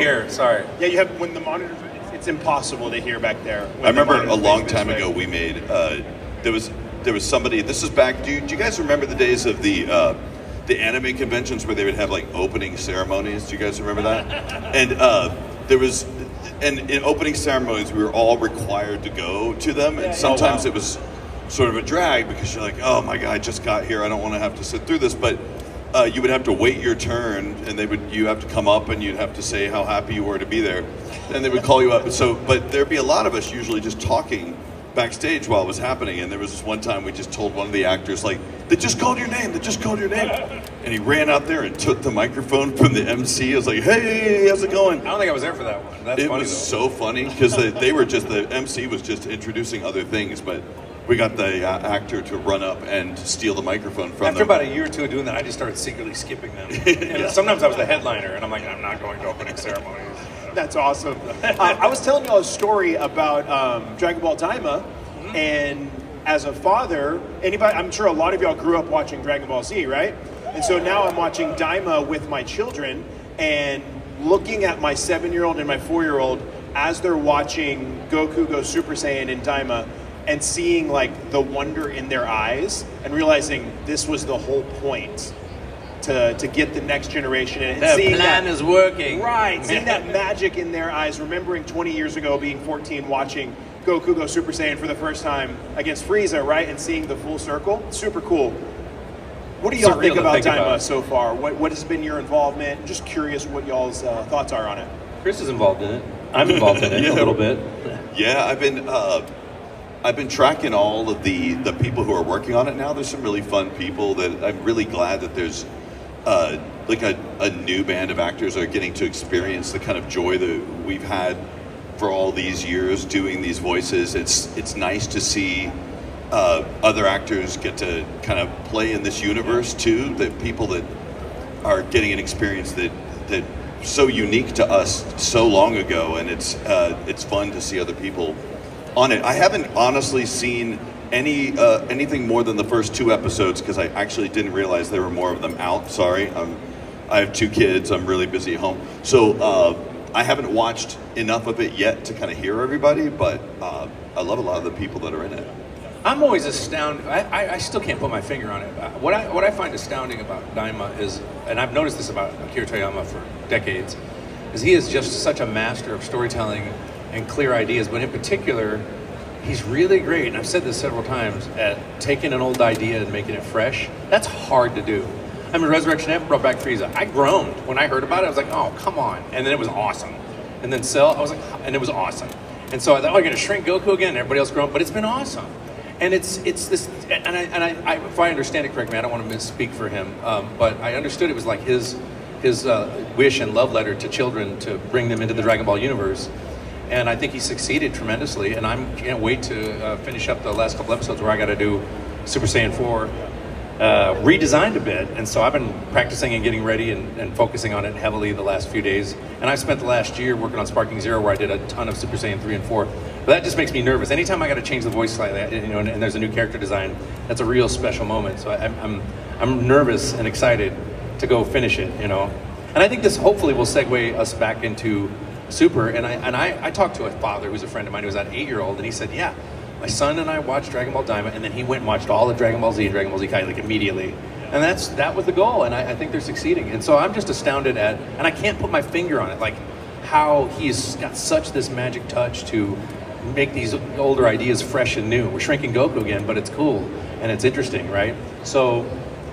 Here, sorry. Yeah, you have when the monitors. It's impossible to hear back there. I remember a long time ago we made. There was somebody. This is back. Do you guys remember the days of the anime conventions where they would have like opening ceremonies? Do you guys remember that? And there was. And in opening ceremonies, we were all required to go to them, and sometimes it was sort of a drag because you're like, oh my god, I just got here, I don't want to have to sit through this. But you would have to wait your turn, and you have to come up, and you'd have to say how happy you were to be there, and they would call you up. But there'd be a lot of us usually just talking backstage while it was happening. And there was this one time we just told one of the actors, like, they just called your name, and he ran out there and took the microphone from the MC. I was like, hey, how's it going? I don't think I was there for that one. That's funny, was so funny because the MC was just introducing other things, but we got the actor to run up and steal the microphone from After them. about a year or two of doing that, I just started secretly skipping them. And sometimes I was the headliner, and I'm like, I'm not going to opening ceremonies. That's awesome. I was telling y'all a story about Dragon Ball Daima, and as a father, I'm sure a lot of y'all grew up watching Dragon Ball Z, right? And so now I'm watching Daima with my children and looking at my 7-year-old and my 4-year-old as they're watching Goku go Super Saiyan in Daima and seeing like the wonder in their eyes and realizing this was the whole point. To get the next generation and the seeing plan that is working. Right, seeing that magic in their eyes, remembering 20 years ago being 14 watching Goku go Super Saiyan for the first time against Frieza, right? And seeing the full circle. Super cool. What do y'all think about Daima so far? What has been your involvement? Just curious what y'all's thoughts are on it. Chris is involved in it. I'm involved in it a little bit. Yeah, I've been tracking all of the people who are working on it now. There's some really fun people that I'm really glad that there's like a new band of actors that are getting to experience the kind of joy that we've had for all these years doing these voices. It's nice to see other actors get to kind of play in this universe too. That people that are getting an experience that so unique to us so long ago, and it's fun to see other people on it. I haven't honestly seen anything more than the first 2 episodes because I actually didn't realize there were more of them out. Sorry, I have 2 kids. I'm really busy at home, so I haven't watched enough of it yet to kind of hear everybody. But I love a lot of the people that are in it. I'm always astounded. I still can't put my finger on it. What I find astounding about Daima is, and I've noticed this about Akira Toriyama for decades, is he is just such a master of storytelling and clear ideas. But in particular, he's really great, and I've said this several times, at taking an old idea and making it fresh. That's hard to do. I mean, Resurrection F brought back Frieza. I groaned when I heard about it. I was like, oh, come on. And then it was awesome. And then Cell, I was like, and it was awesome. And so I thought, oh, you're going to shrink Goku again? And everybody else groaned, but it's been awesome. And it's this, and I if I understand it correctly, I don't want to misspeak for him, but I understood it was like his wish and love letter to children to bring them into the Dragon Ball universe. And I think he succeeded tremendously, and I can't wait to finish up the last couple episodes where I got to do Super Saiyan 4 redesigned a bit. And so I've been practicing and getting ready and focusing on it heavily the last few days. And I spent the last year working on Sparking Zero, where I did a ton of Super Saiyan 3 and 4. But that just makes me nervous. Anytime I got to change the voice slightly, and there's a new character design, that's a real special moment. So I'm nervous and excited to go finish it, And I think this hopefully will segue us back into Super. And I talked to a father who's a friend of mine who was an 8-year-old, and he said, yeah, my son and I watched Dragon Ball Daima, and then he went and watched all of Dragon Ball Z and Dragon Ball Z Kai like immediately. And that was the goal, and I think they're succeeding. And so I'm just astounded at, and I can't put my finger on it, like how he's got such this magic touch to make these older ideas fresh and new. We're shrinking Goku again, but it's cool and it's interesting, right? So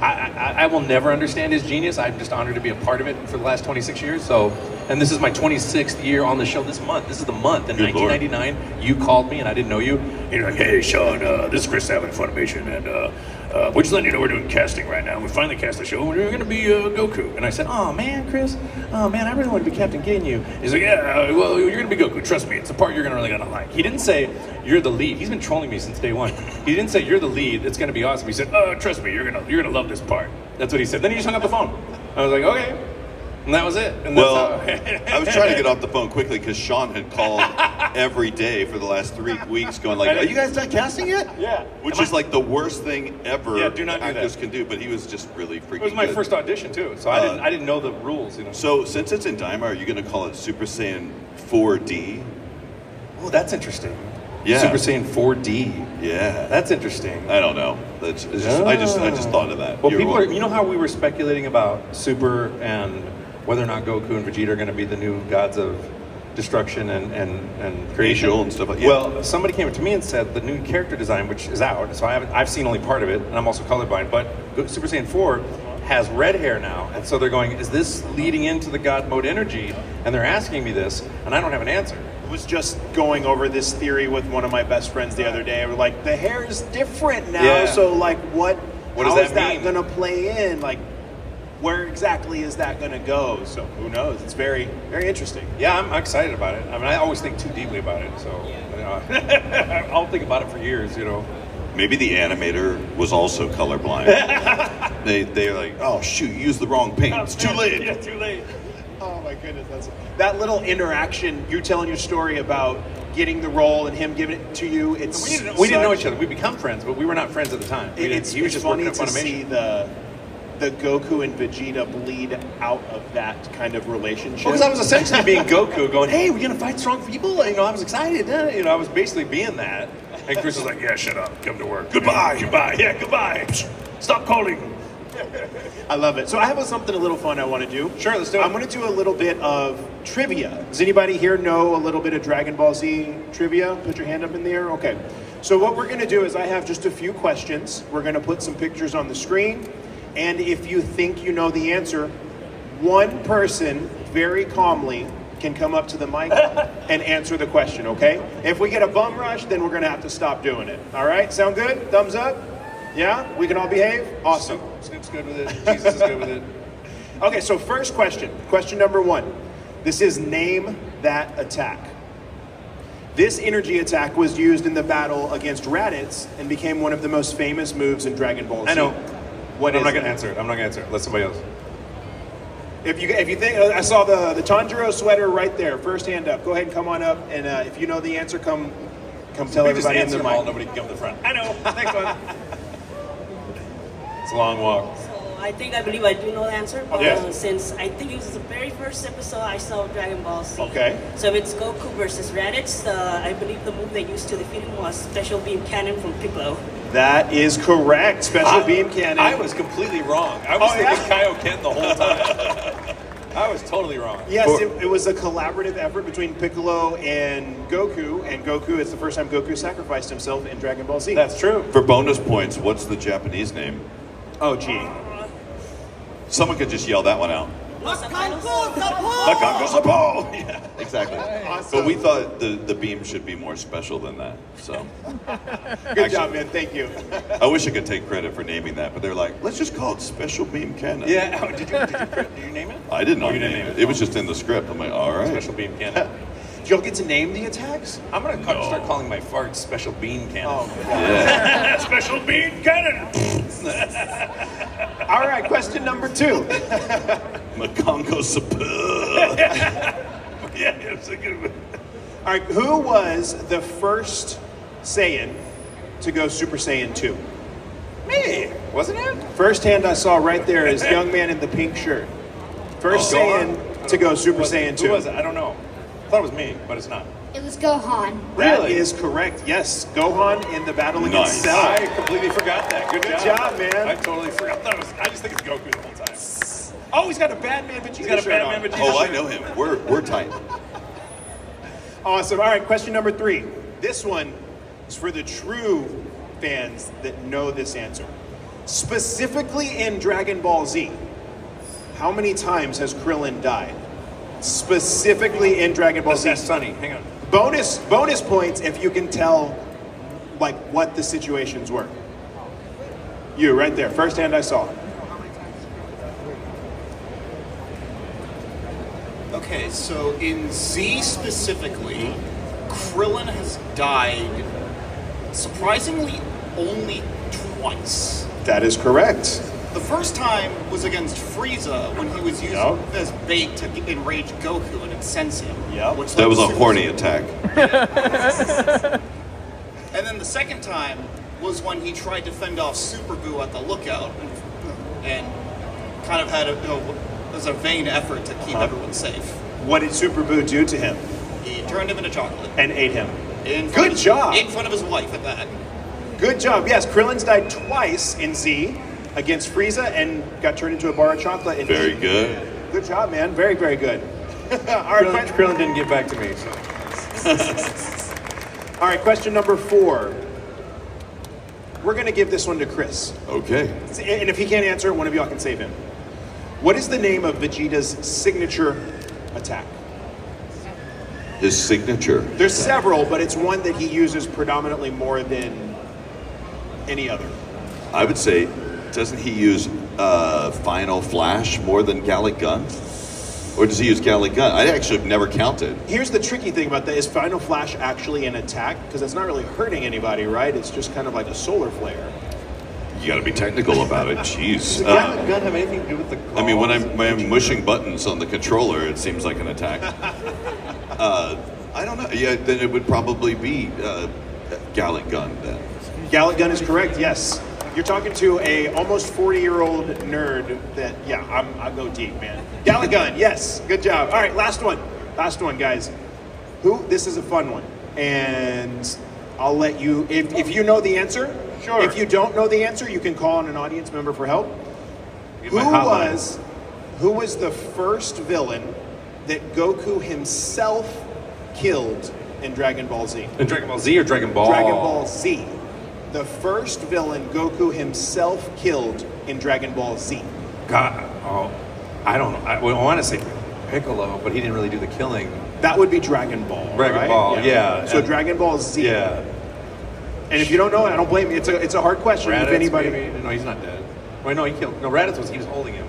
I will never understand his genius. I'm just honored to be a part of it for the last 26 years. So, and this is my 26th year on the show this month. This is the month. In 1999, you called me and I didn't know you. And you're like, hey, Sean, this is Chris Savin at Funimation, and we're just letting you know we're doing casting right now. We finally cast the show, and we're going to be Goku. And I said, oh, man, Chris, oh, man, I really want to be Captain Ginyu. He's like, yeah, well, you're going to be Goku. Trust me, it's the part you're really going to like. He didn't say, you're the lead. He's been trolling me since day one. He didn't say, you're the lead. It's going to be awesome. He said, oh, trust me, you're gonna love this part. That's what he said. Then he just hung up the phone. I was like, okay. And that was it. And that's Well, how- I was trying to get off the phone quickly because Sean had called every day for the last 3 weeks going like, are you guys done casting yet? Yeah. Which is like the worst thing ever Yeah, do not do actors that. can do, but he was just really freaking It was my good. first audition too, so I didn't know the rules. You know. So since it's in Daima, are you going to call it Super Saiyan 4D? Oh, that's interesting. Yeah. Super Saiyan 4D. Yeah. That's interesting. I don't know. That's it's just, I just thought of that. Well, You're people are. welcome. You know how we were speculating about Super and whether or not Goku and Vegeta are going to be the new gods of destruction and creation Angel and stuff like that. Well, somebody came up to me and said the new character design, which is out, so I've seen only part of it, and I'm also colorblind. But Super Saiyan 4 has red hair now, and so they're going, is this leading into the God mode energy? And they're asking me this, and I don't have an answer. Was just going over this theory with one of my best friends the other day. We're like, the hair is different now, Yeah. so like, What does how that is that mean? gonna play in? Like, where exactly is that gonna go? So who knows? It's very, very interesting. Yeah, I'm excited about it. I mean, I always think too deeply about it, so you know, I'll think about it for years. You know. Maybe the animator was also colorblind. They're like, oh shoot, you used the wrong paint. It's too late. Yeah, too late. Oh my goodness, that little interaction. You telling your story about getting the role and him giving it to you. It's We didn't know each other. We become friends, but we were not friends at the time. He was just funny to see the Goku and Vegeta bleed out of that kind of relationship. Because I was essentially being Goku, going, "Hey, we're gonna fight strong people." You know, I was excited. You know, I was basically being that. And Chris was like, "Yeah, shut up. Come to work. Goodbye. Goodbye. Yeah, goodbye. Stop calling." I love it. So I have something a little fun I want to do. Sure, let's do it. I'm going to do a little bit of trivia. Does anybody here know a little bit of Dragon Ball Z trivia? Put your hand up in the air. Okay. So what we're going to do is I have just a few questions. We're going to put some pictures on the screen. And if you think you know the answer, one person very calmly can come up to the mic and answer the question, okay? If we get a bum rush, then we're going to have to stop doing it. All right? Sound good? Thumbs up? Yeah? We can all behave? Awesome. Snoop's good with it. Jesus is good with it. Okay, so first question. Question number 1. This is name that attack. This energy attack was used in the battle against Raditz and became one of the most famous moves in Dragon Ball Z. I know. What I'm is not going to it? answer it. I'm not going to answer it. Let somebody else. If you think, I saw the Tanjiro sweater right there. First hand up. Go ahead and come on up. And if you know the answer, come tell We just everybody in answer the them all. mic. Nobody can come to the front. I know. Next one. It's a long walk. So I believe I do know the answer. Yes. Since I think it was the very first episode I saw of Dragon Ball Z. Okay. So if it's Goku versus Raditz, I believe the move they used to defeat him was Special Beam Cannon from Piccolo. That is correct. Special beam cannon. I was completely wrong. I was Oh, yeah? thinking Kaioken the whole time. I was totally wrong. Yes, it was a collaborative effort between Piccolo and Goku. It's the first time Goku sacrificed himself in Dragon Ball Z. That's true. For bonus points, what's the Japanese name? Oh, gee. Someone could just yell that one out. No subtitles? Makango Sapo! Yeah, exactly. Awesome. But we thought the beam should be more special than that. So Good job, man. Thank you. I wish I could take credit for naming that, but they're like, let's just call it Special Beam Cannon. Yeah. Oh, did you name it? I didn't know you didn't name name it. It was just in the script. I'm like, all right. Special beam cannon. Did y'all get to name the attacks? I'm gonna start calling my farts special bean cannon. Oh, Yeah. Special bean cannon. All right, question number 2. Makango Sapo. Yeah, it's a good one. All right, who was the first Saiyan to go Super Saiyan 2? Me, wasn't it? First hand I saw right there is young man in the pink shirt. First Oh, Saiyan Gohan? to go Super Saiyan 2. Who was it? I don't know. I thought it was me, but it's not. It was Gohan. That Really? is correct. Yes, Gohan in the battle against Nice. Cell. I completely forgot that. Good job, man. I totally forgot. I just think it's Goku the whole time. Oh, he's got a Batman Vegeta He's got a shirt Batman on. Vegeta Oh, I shirt. know him. We're tight. Awesome. All right, question number 3. This one is for the true fans that know this answer. Specifically in Dragon Ball Z, how many times has Krillin died? Specifically in Dragon Ball Z. That's Sunny. Hang on. Bonus points if you can tell like what the situations were. You right there, first hand I saw. Okay, so in Z specifically, Krillin has died surprisingly only twice. That is correct. The first time was against Frieza when he was using Yep. as bait to enrage Goku and incense him. Yep. Which That led was to a Super horny Saiyan. attack. And then the second time was when he tried to fend off Super Buu at the lookout and kind of had as a vain effort to keep everyone safe. What did Super Buu do to him He turned him into chocolate. and ate him? In front Good of his- job. In front of his wife at that. Good job. Yes, Krillin's died twice in Z against Frieza and got turned into a bar of chocolate. And Very ate. good. Good job, man. Very, very good. All right, Krillin didn't get back to me. So. all right, question number 4. We're going to give this one to Chris. Okay. And if he can't answer it, one of y'all can save him. What is the name of Vegeta's signature attack? His signature. There's several, but it's one that he uses predominantly more than any other. I would say, doesn't he use Final Flash more than Gallic Gun? Or does he use Gallic Gun? I actually have never counted. Here's the tricky thing about that. Is Final Flash actually an attack? Because it's not really hurting anybody, right? It's just kind of like a solar flare. You got to be technical about it. Jeez. Does the Gallic gun have anything to do with the I mean, when claws? I'm mushing buttons on the controller, it seems like an attack. I don't know. Yeah, then it would probably be Gallic Gun then. Gallic Gun is correct, yes. You're talking to a almost 40-year-old nerd that, yeah, I go deep, man. Gallic Gun, yes, good job. All right, last one. Last one, guys. This is a fun one. And I'll let you, if you know the answer, Sure. If you don't know the answer, you can call on an audience member for help. Get my hotline. Who was the first villain that Goku himself killed in Dragon Ball Z? In Dragon Ball Z or Dragon Ball? Dragon Ball Z. The first villain Goku himself killed in Dragon Ball Z. God, I don't know. I want to say Piccolo, but he didn't really do the killing. That would be Dragon Ball. Dragon right? Ball, yeah. So And- Dragon Ball Z. Yeah. And if you don't know it, I don't blame you. It's a hard question. If Raditz, anybody. maybe? No, he's not dead. Wait, no, he killed. No, Raditz he was holding him.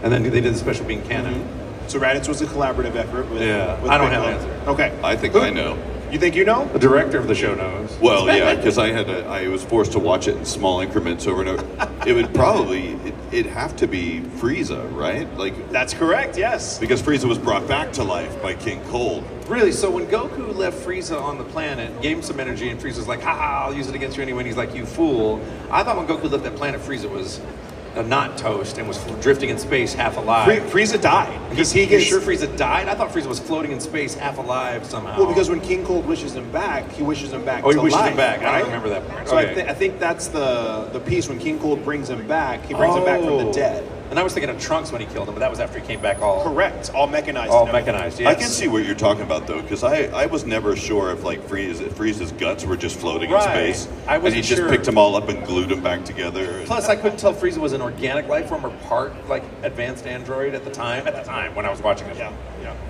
And then they did the special being cannon. So Raditz was a collaborative effort with. Yeah. with I don't have Piccolo. an answer. Okay. I think Who- I know. You think you know? The director of the show knows. Well, yeah, because I was forced to watch it in small increments over and over. It would probably, it'd have to be Frieza, right? Like, That's correct. Yes. because Frieza was brought back to life by King Cold. Really? So when Goku left Frieza on the planet, gave him some energy, and Frieza's like, "Ha, I'll use it against you anyway." And he's like, "You fool!" I thought when Goku left that planet, Frieza was not toast and was drifting in space, half alive. Frieza died because he You gets. sure Frieza died? I thought Frieza was floating in space, half alive somehow. Well, because when King Cold wishes him back, he wishes him back. Oh, he to wishes him life, back. I don't right? remember that part. So Okay. I think that's the piece when King Cold brings him back. He brings him back from the dead. And I was thinking of Trunks when he killed him, but that was after he came back all Correct. All mechanized. all and everything. mechanized. Yes. I can see what you're talking about though, because I was never sure if like Frieza's guts were just floating Right. in space, I and he wasn't just sure. picked them all up and glued them back together. Plus, I couldn't tell Frieza was an organic life form or part like advanced android at the time. At the time when I was watching it, Yeah.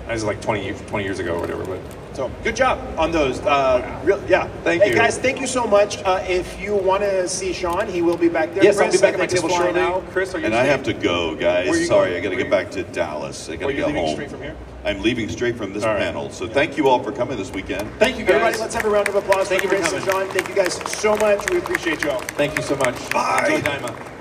I was like 20 years ago or whatever. But So good job on those. Yeah. Thank you. guys. Thank you so much. If you want to see Sean, he will be back there. yes, I'll be Chris, back I at my think, is table flying shortly. out. Chris, are you? And I have to go, guys. Where are you Sorry, going? I got to Where get back to Dallas. I got to you're go leaving home. straight from here? I'm leaving straight from this All right. panel. So thank you all for coming this weekend. Thank you guys. Everybody, let's have a round of applause Thank for you for Chris and coming. Sean. Thank you guys so much. We appreciate you all. Thank you so much. Bye. Enjoy Daima.